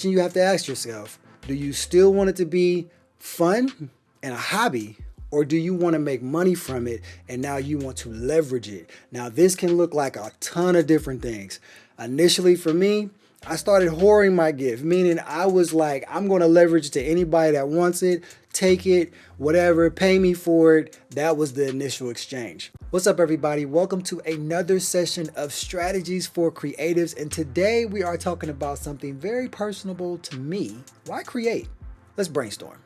question you have to ask yourself, do you still want it to be fun and a hobby? Or do you want to make money from it and now you want to leverage it? Now, this can look like a ton of different things. Initially, for me, I started whoring my gift, meaning I was like, I'm going to leverage it to anybody that wants it, take it, whatever, pay me for it. That was the initial exchange. What's up, everybody? Welcome to another session of Strategies for Creatives. And today we are talking about something very personable to me. Why create? Let's brainstorm.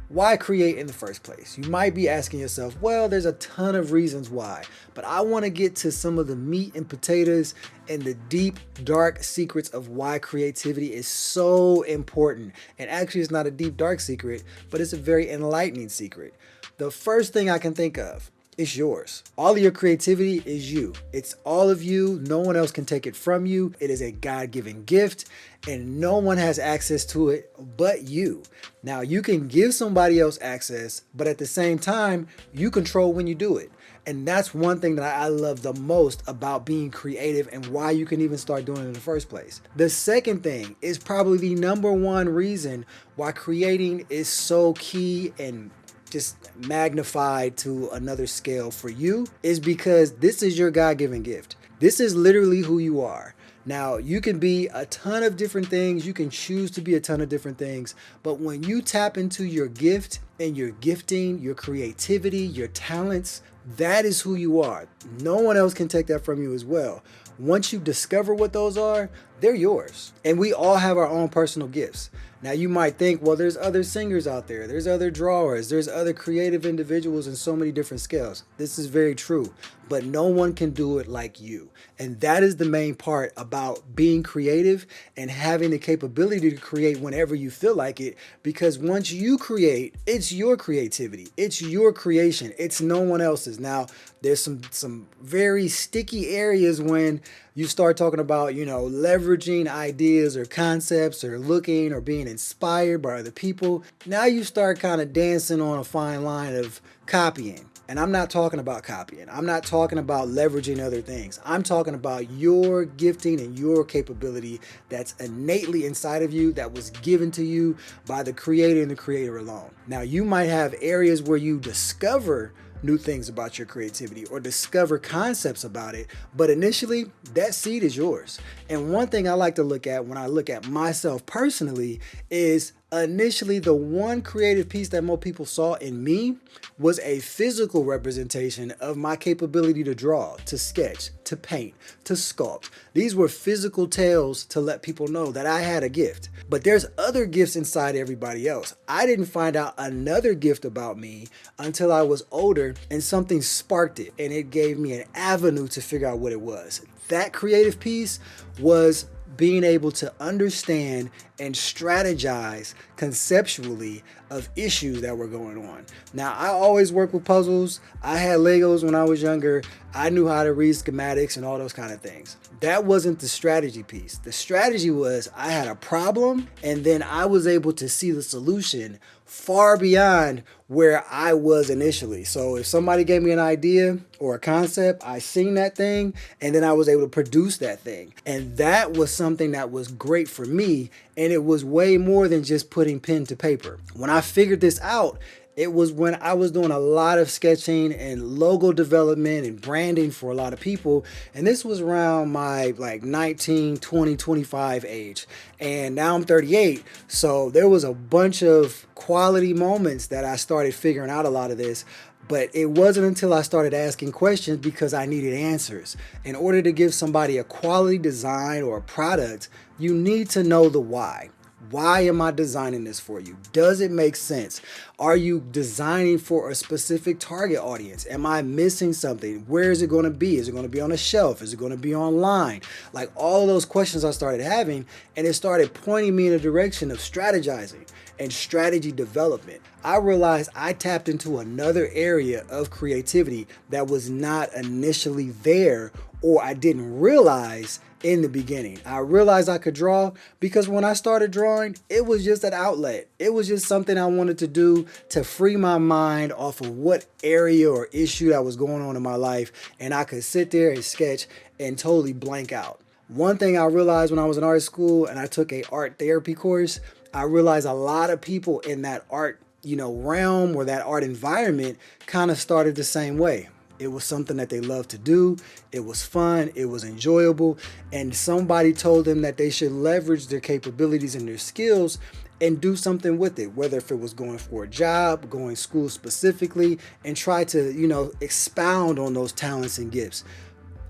Why create in the first place? You might be asking yourself, well, there's a ton of reasons why, but I want to get to some of the meat and potatoes and the deep, dark secrets of why creativity is so important. And actually, it's not a deep, dark secret, but it's a very enlightening secret. The first thing I can think of, it's yours. All of your creativity is you. It's all of you. No one else can take it from you. It is a God-given gift and no one has access to it but you. Now, you can give somebody else access, but at the same time, you control when you do it. And that's one thing that I love the most about being creative and why you can even start doing it in the first place. The second thing is probably the number one reason why creating is so key and just magnified to another scale for you is because this is your God-given gift. This is literally who you are. Now, you can be a ton of different things. You can choose to be a ton of different things. But when you tap into your gift and your gifting, your creativity, your talents, that is who you are. No one else can take that from you as well. Once you discover what those are, they're yours. And we all have our own personal gifts. Now, you might think, well, there's other singers out there. There's other drawers. There's other creative individuals in so many different scales. This is very true, but no one can do it like you. And that is the main part about being creative and having the capability to create whenever you feel like it. Because once you create, it's your creativity. It's your creation. It's no one else's. Now, there's some very sticky areas when you start talking about, leveraging ideas or concepts or looking or being inspired by other people. Now you start kind of dancing on a fine line of copying. And I'm not talking about copying. I'm not talking about leveraging other things. I'm talking about your gifting and your capability that's innately inside of you, that was given to you by the creator and the creator alone. Now, you might have areas where you discover new things about your creativity or discover concepts about it, but initially that seed is yours. And one thing I like to look at when I look at myself personally is initially the one creative piece that most people saw in me was a physical representation of my capability to draw, to sketch, to paint, to sculpt. These were physical tales to let people know that I had a gift. But there's other gifts inside everybody else. I didn't find out another gift about me until I was older and something sparked it and it gave me an avenue to figure out what it was. That creative piece was being able to understand and strategize conceptually of issues that were going on. Now, I always work with puzzles. I had Legos when I was younger. I knew how to read schematics and all those kind of things. That wasn't the strategy piece. The strategy was I had a problem and then I was able to see the solution far beyond where I was initially. So if somebody gave me an idea or a concept, I seen that thing and then I was able to produce that thing. And that was something that was great for me. And it was way more than just putting pen to paper. When I figured this out, it was when I was doing a lot of sketching and logo development and branding for a lot of people. And this was around my 19, 20, 25 age. And now I'm 38. So there was a bunch of quality moments that I started figuring out a lot of this. But it wasn't until I started asking questions because I needed answers. In order to give somebody a quality design or a product, you need to know the why. Why am I designing this for you? Does it make sense? Are you designing for a specific target audience? Am I missing something? Where is it going to be? Is it going to be on a shelf? Is it going to be online? Like all of those questions I started having, and it started pointing me in a direction of strategizing and strategy development. I realized I tapped into another area of creativity that was not initially there or I didn't realize in the beginning. I realized I could draw because when I started drawing, it was just an outlet. It was just something I wanted to do to free my mind off of what area or issue that was going on in my life, and I could sit there and sketch and totally blank out. One thing I realized when I was in art school and I took a art therapy course, I realized a lot of people in that art, realm or that art environment kind of started the same way. It was something that they loved to do. It was fun. It was enjoyable. And somebody told them that they should leverage their capabilities and their skills and do something with it, whether if it was going for a job, going to school specifically, and try to, expound on those talents and gifts.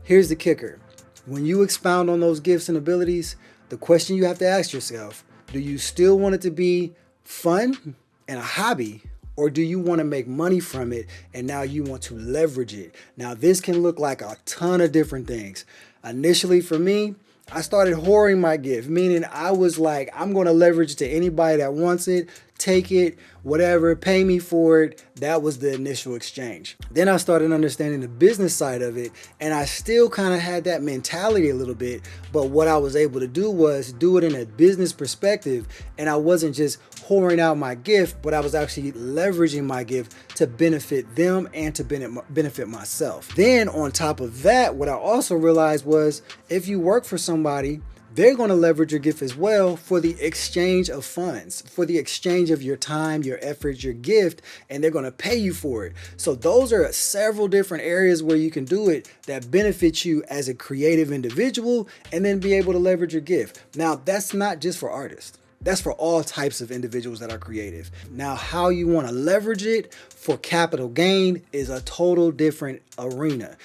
Here's the kicker. When you expound on those gifts and abilities, the question you have to ask yourself, do you still want it to be fun and a hobby? Or do you want to make money from it and now you want to leverage it? Now, this can look like a ton of different things. Initially, for me, I started hoarding my gift, meaning I was like, I'm going to leverage it to anybody that wants it, take it, whatever, pay me for it. That was the initial exchange. Then I started understanding the business side of it, and I still kind of had that mentality a little bit, but what I was able to do was do it in a business perspective, and I wasn't just pouring out my gift, but I was actually leveraging my gift to benefit them and to benefit myself. Then on top of that, what I also realized was if you work for somebody, they're going to leverage your gift as well for the exchange of funds, for the exchange of your time, your effort, your gift, and they're going to pay you for it. So those are several different areas where you can do it that benefit you as a creative individual and then be able to leverage your gift. Now, that's not just for artists. That's for all types of individuals that are creative. Now, how you want to leverage it for capital gain is a total different arena.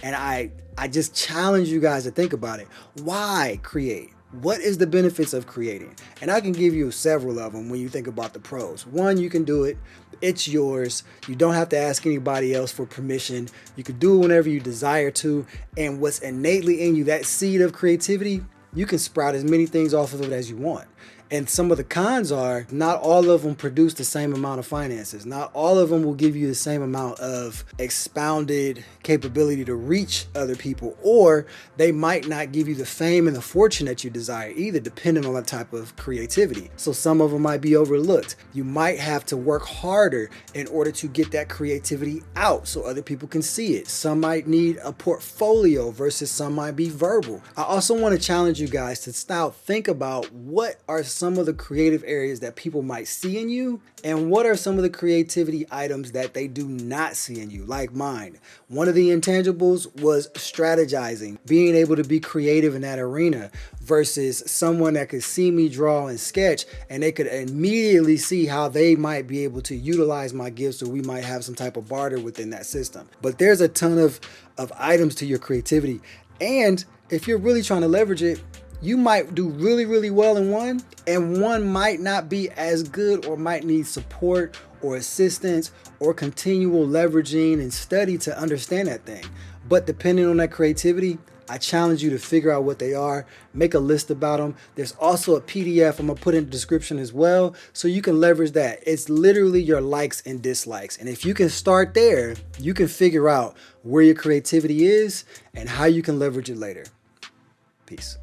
And I just challenge you guys to think about it. Why create? What is the benefits of creating? And I can give you several of them when you think about the pros. One, you can do it. It's yours. You don't have to ask anybody else for permission. You can do it whenever you desire to. And what's innately in you, that seed of creativity, you can sprout as many things off of it as you want. And some of the cons are not all of them produce the same amount of finances. Not all of them will give you the same amount of expounded capability to reach other people, or they might not give you the fame and the fortune that you desire either, depending on the type of creativity. So some of them might be overlooked. You might have to work harder in order to get that creativity out so other people can see it. Some might need a portfolio versus some might be verbal. I also want to challenge you guys to now think about what are some of the creative areas that people might see in you, and what are some of the creativity items that they do not see in you, like mine. One of the intangibles was strategizing, being able to be creative in that arena versus someone that could see me draw and sketch and they could immediately see how they might be able to utilize my gifts, or we might have some type of barter within that system. But there's a ton of items to your creativity, and if you're really trying to leverage it, you might do really, really well in one, and one might not be as good or might need support or assistance or continual leveraging and study to understand that thing. But depending on that creativity, I challenge you to figure out what they are, make a list about them. There's also a PDF I'm gonna put in the description as well, so you can leverage that. It's literally your likes and dislikes. And if you can start there, you can figure out where your creativity is and how you can leverage it later. Peace.